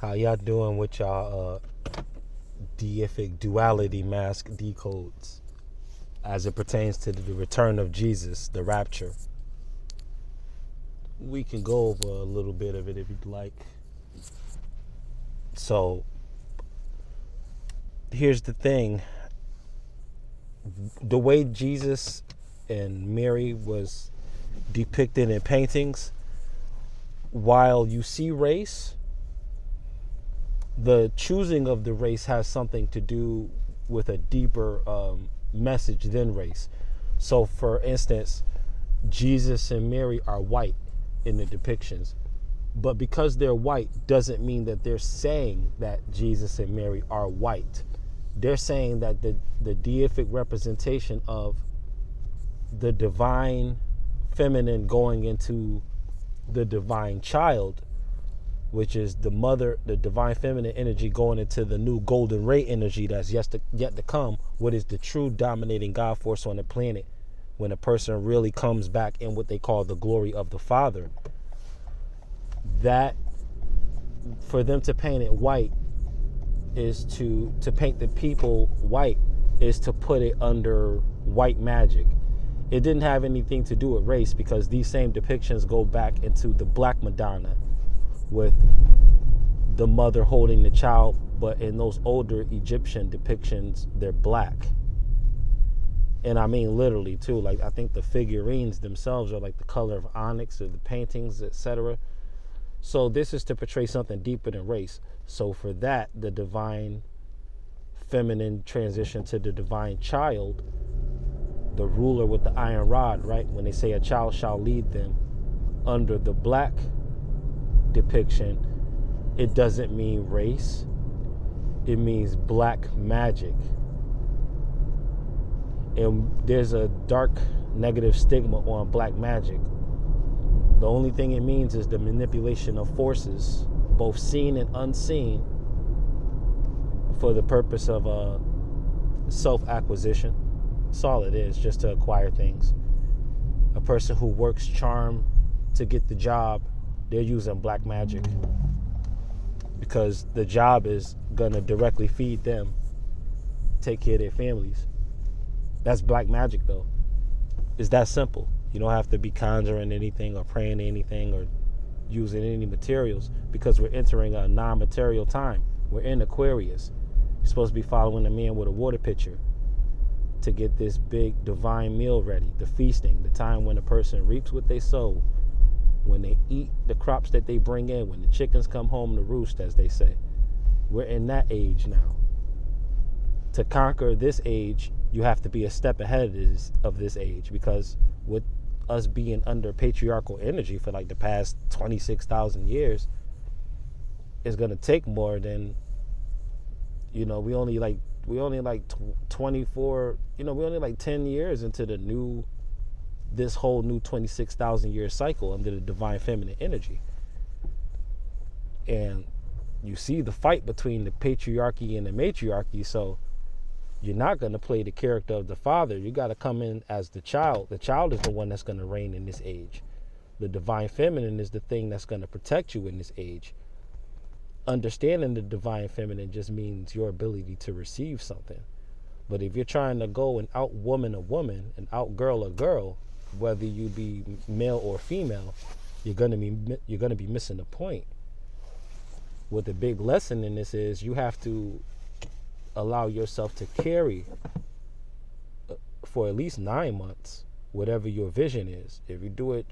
How y'all doing with y'all deific duality mask decodes as it pertains to the return of Jesus, the rapture? We can go over a little bit of it if you'd like. So here's the thing. The way Jesus and Mary was depicted in paintings, while you see race, the choosing of the race has something to do with a deeper message than race. So, for instance, Jesus and Mary are white in the depictions, but because they're white doesn't mean that they're saying that Jesus and Mary are white. They're saying that the deific representation of the divine feminine going into the divine child, which is the mother, the divine feminine energy going into the new golden ray energy that's yet to come, what is the true dominating God force on the planet when a person really comes back in what they call the glory of the Father. That, for them to paint it white is to paint the people white is to put it under white magic. It didn't have anything to do with race, because these same depictions go back into the Black Madonna with the mother holding the child, but in those older Egyptian depictions, they're black. And I mean literally too. Like, I think the figurines themselves are like the color of onyx, or the paintings, etc. So this is to portray something deeper than race. So for that, the divine feminine transition to the divine child, the ruler with the iron rod, right? When they say a child shall lead them, under the black depiction, it doesn't mean race. It means black magic. And there's a dark negative stigma on black magic. The only thing it means is the manipulation of forces, both seen and unseen, for the purpose of self-acquisition. That's all it is, just to acquire things. A person who works charm to get the job, they're using black magic, because the job is gonna directly feed them, take care of their families. That's black magic, though. It's that simple. You don't have to be conjuring anything or praying anything or using any materials, because we're entering a non-material time. We're in Aquarius. You're supposed to be following a man with a water pitcher to get this big divine meal ready, the feasting, the time when a person reaps what they sow, when they eat the crops that they bring in, when the chickens come home to roost, as they say. We're in that age now. To conquer this age, you have to be a step ahead of this age, because with us being under patriarchal energy for like the past 26,000 years, it's going to take more than, we only like 24, we only like 10 years into this whole new 26,000 year cycle under the divine feminine energy. And you see the fight between the patriarchy and the matriarchy. So you're not going to play the character of the father. You got to come in as the child. The child is the one that's going to reign in this age. The divine feminine is the thing that's going to protect you in this age. Understanding the divine feminine just means your ability to receive something. But if you're trying to go and out-woman a woman and out-girl a girl, whether you be male or female, you're gonna be missing the point. What the big lesson in this is, you have to allow yourself to carry for at least 9 months whatever your vision is. If you do it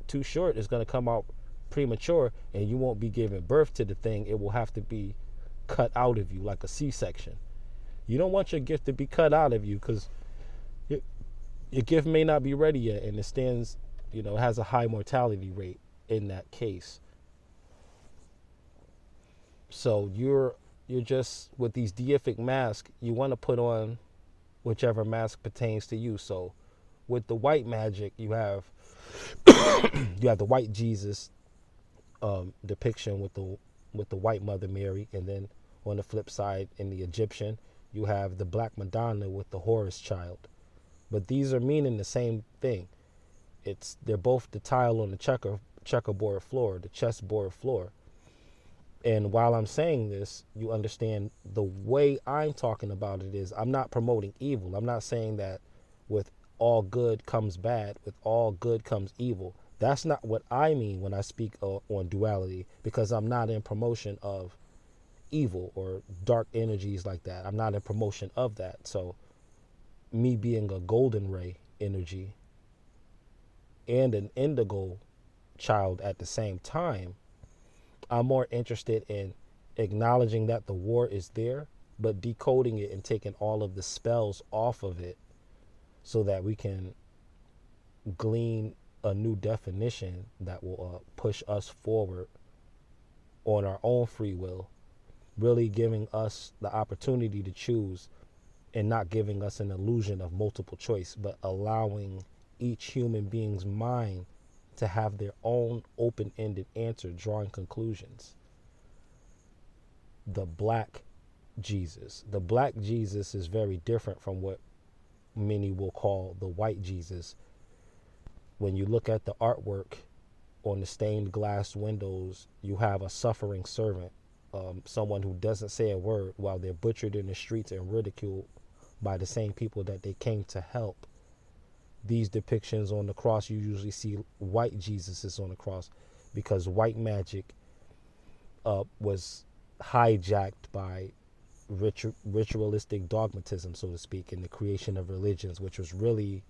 too short, it's gonna come out premature, and you won't be giving birth to the thing. It will have to be cut out of you like a C-section. You don't want your gift to be cut out of you, because your gift may not be ready yet, and it stands, has a high mortality rate in that case. So you're just, with these deific masks, you want to put on whichever mask pertains to you. So with the white magic, you have the white Jesus depiction with the white Mother Mary, and then on the flip side, in the Egyptian, you have the Black Madonna with the Horus child. But these are meaning the same thing. They're both the tile on the checkerboard floor, the chessboard floor. And while I'm saying this, you understand the way I'm talking about it is I'm not promoting evil. I'm not saying that with all good comes bad, with all good comes evil. That's not what I mean when I speak on duality, because I'm not in promotion of evil or dark energies like that. I'm not in promotion of that. So, me being a golden ray energy and an indigo child at the same time, I'm more interested in acknowledging that the war is there, but decoding it and taking all of the spells off of it so that we can glean a new definition that will push us forward on our own free will, really giving us the opportunity to choose and not giving us an illusion of multiple choice, but allowing each human being's mind to have their own open-ended answer, drawing conclusions. The black Jesus. The black Jesus is very different from what many will call the white Jesus. When you look at the artwork on the stained glass windows, you have a suffering servant, someone who doesn't say a word while they're butchered in the streets and ridiculed by the same people that they came to help. These depictions on the cross, you usually see white Jesuses on the cross because white magic was hijacked by ritualistic dogmatism, so to speak, in the creation of religions, which was really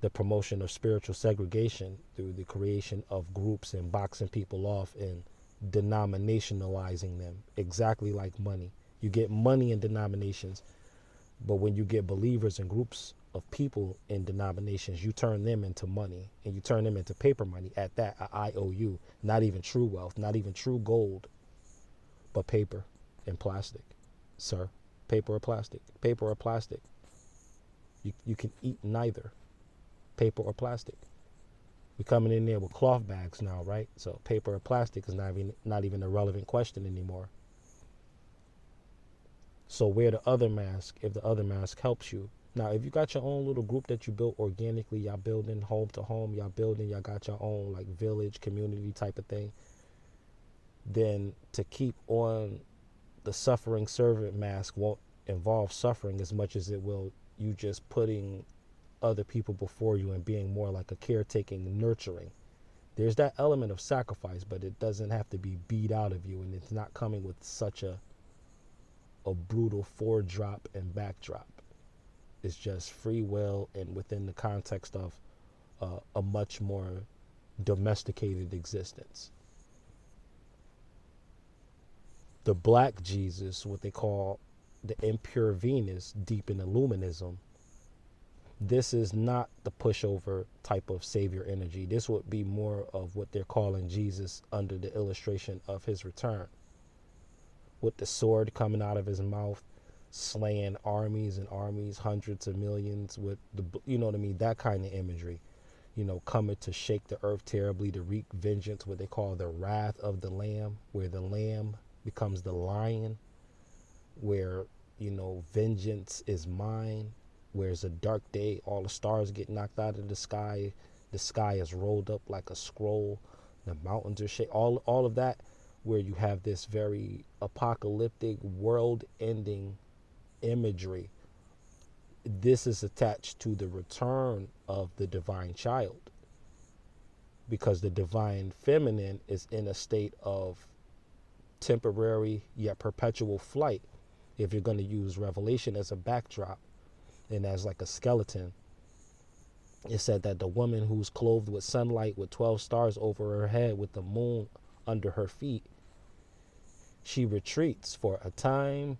the promotion of spiritual segregation through the creation of groups and boxing people off and denominationalizing them, exactly like money. You get money in denominations, but when you get believers and groups of people in denominations, you turn them into money, and you turn them into paper money at that, a IOU, not even true wealth, not even true gold, but paper and plastic. Sir, paper or plastic? Paper or plastic? You can eat neither, paper or plastic. We're coming in there with cloth bags now, right? So paper or plastic is not even a relevant question anymore. So wear the other mask if the other mask helps you. Now, if you got your own little group that you built organically, y'all building home to home, y'all got your own like village, community type of thing, then to keep on the suffering servant mask won't involve suffering as much as it will you just putting other people before you and being more like a caretaking, nurturing. There's that element of sacrifice, but it doesn't have to be beat out of you, and it's not coming with such a brutal foredrop and backdrop. It's just free will and within the context of a much more domesticated existence. The black Jesus, what they call the impure Venus, deep in Illuminism, this is not the pushover type of savior energy. This would be more of what they're calling Jesus under the illustration of his return, with the sword coming out of his mouth, slaying armies and armies, hundreds of millions, with the, you know what I mean, that kind of imagery, you know, coming to shake the earth terribly, to wreak vengeance, what they call the wrath of the lamb, where the lamb becomes the lion, where, you know, vengeance is mine, where it's a dark day, all the stars get knocked out of the sky is rolled up like a scroll, the mountains are shaking, all of that, where you have this very apocalyptic, world-ending imagery. This is attached to the return of the divine child, because the divine feminine is in a state of temporary yet perpetual flight. If you're going to use Revelation as a backdrop and as like a skeleton, it said that the woman who's clothed with sunlight with 12 stars over her head with the moon under her feet, she retreats for a time,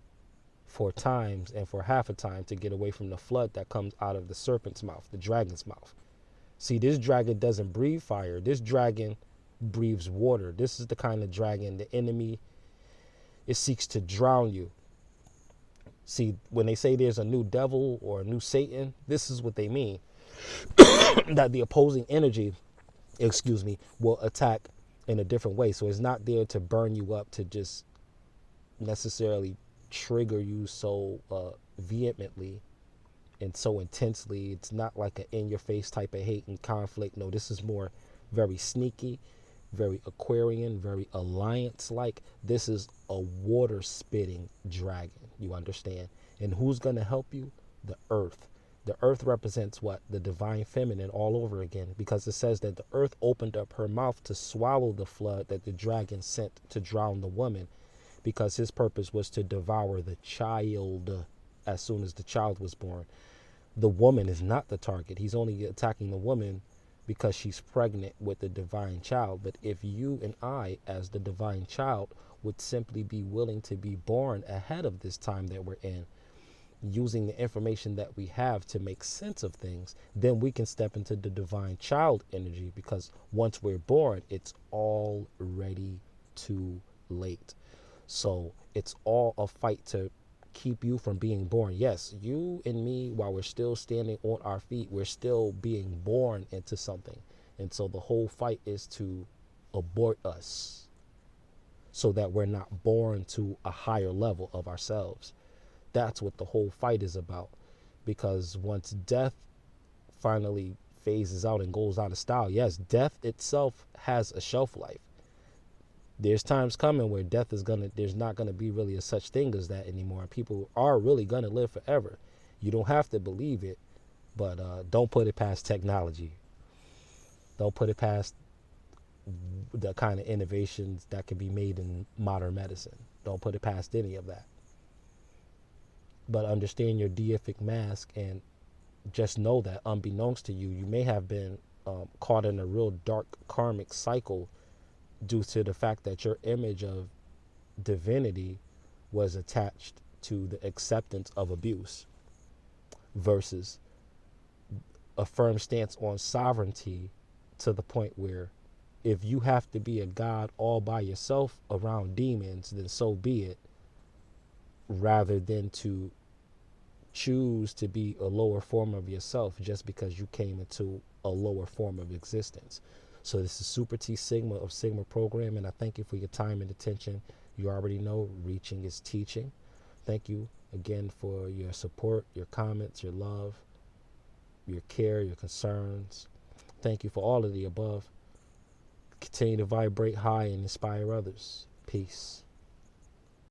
for times, and for half a time to get away from the flood that comes out of the serpent's mouth, the dragon's mouth. See, this dragon doesn't breathe fire. This dragon breathes water. This is the kind of dragon the enemy, it seeks to drown you. See, when they say there's a new devil or a new Satan, this is what they mean. That the opposing energy, will attack in a different way. So it's not there to burn you up, to just necessarily trigger you so vehemently and so intensely. It's not like an in-your-face type of hate and conflict. No, this is more very sneaky very Aquarian, very alliance-like. This is a water-spitting dragon, you understand? And who's going to help you? The earth. The earth represents what? The divine feminine all over again, because it says that the earth opened up her mouth to swallow the flood that the dragon sent to drown the woman, because his purpose was to devour the child as soon as the child was born. The woman is not the target. He's only attacking the woman because she's pregnant with the divine child. But if you and I, as the divine child, would simply be willing to be born ahead of this time that we're in, using the information that we have to make sense of things, then we can step into the divine child energy, because once we're born, it's already too late. So it's all a fight to keep you from being born. Yes, you and me, while we're still standing on our feet, we're still being born into something. And so the whole fight is to abort us so that we're not born to a higher level of ourselves. That's what the whole fight is about. Because once death finally phases out and goes out of style, yes, death itself has a shelf life. There's times coming where there's not gonna be really a such thing as that anymore. People are really gonna live forever. You don't have to believe it, but don't put it past technology. Don't put it past the kind of innovations that can be made in modern medicine. Don't put it past any of that. But understand your deific mask, and just know that unbeknownst to you, you may have been caught in a real dark karmic cycle due to the fact that your image of divinity was attached to the acceptance of abuse, versus a firm stance on sovereignty, to the point where if you have to be a god all by yourself around demons, then so be it, rather than to choose to be a lower form of yourself just because you came into a lower form of existence. So this is Super T Sigma of Sigma Program, and I thank you for your time and attention. You already know reaching is teaching. Thank you again for your support, your comments, your love, your care, your concerns. Thank you for all of the above. Continue to vibrate high and inspire others. Peace.